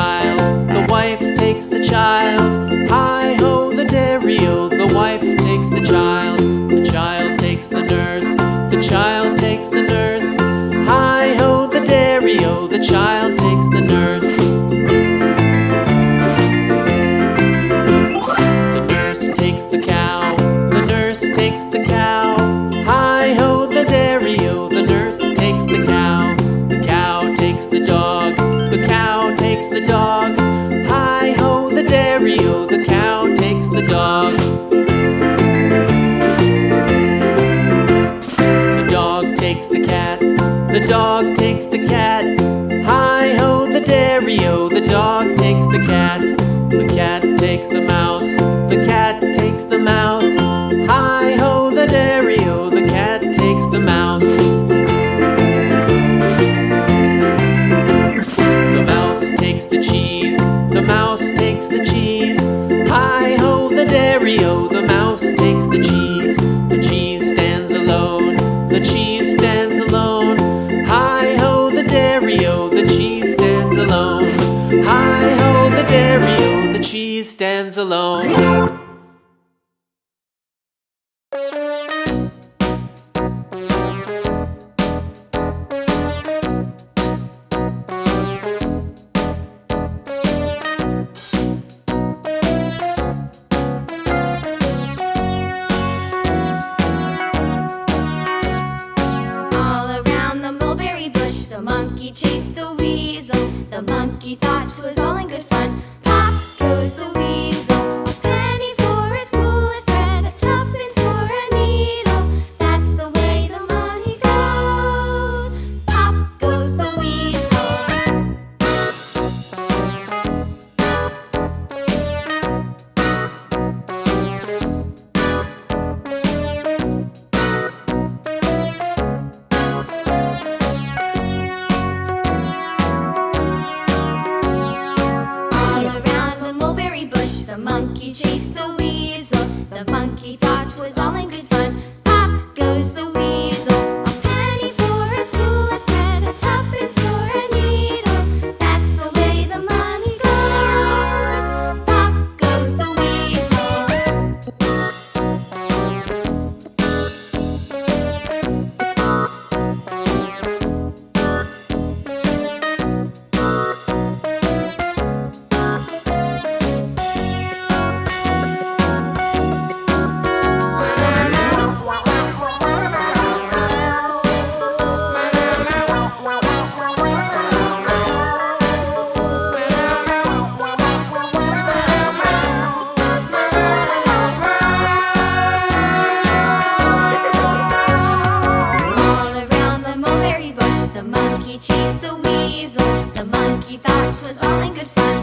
child, the wife takes the child. Hi-ho, the dairy-o, the wife takes the child takes the nurse, the child takes the nurse. Hi-ho, the dairy-o, the child takes the nurse. The nurse takes the cow, the nurse takes the cow. Hi-ho, the dairy-o, the nurse takes the cow. The cow takes the dog, the cow takes the dog. Hi-ho, the dairy-o, the cow takes the dog. The dog takes the cat, the dog takes the cat. Hi-ho, the dairy-o, the dog takes the cat. The cat takes the mouse, the cat takes the mouse. Hi-ho, the dairy-o, the cat takes the mouse. The mouse takes the cheese, the mouse takes the cheese. Hi-ho, the dairy-o, the mouse takes the cheese. The cheese stands alone, the cheese stands alone. Hi-ho, the dairy-o, the cheese stands alone. Hi-ho, the dairy-o, the cheese stands alone. The monkey chased the weasel. The monkey thought 'twas all in good fun. Pop goes the weasel. A penny for a spool of thread, a tuppence for a needle. That's the way the money goes. Pop goes the weasel. The monkey chased the weasel. The monkey thought 'twas all in good fun. Pop goes the weasel. A penny for a spool of thread, a tuppence for a needle. That's the way the money goes. Pop goes the weasel. The monkey chased the weasel. The monkey thought 'twas all in good fun.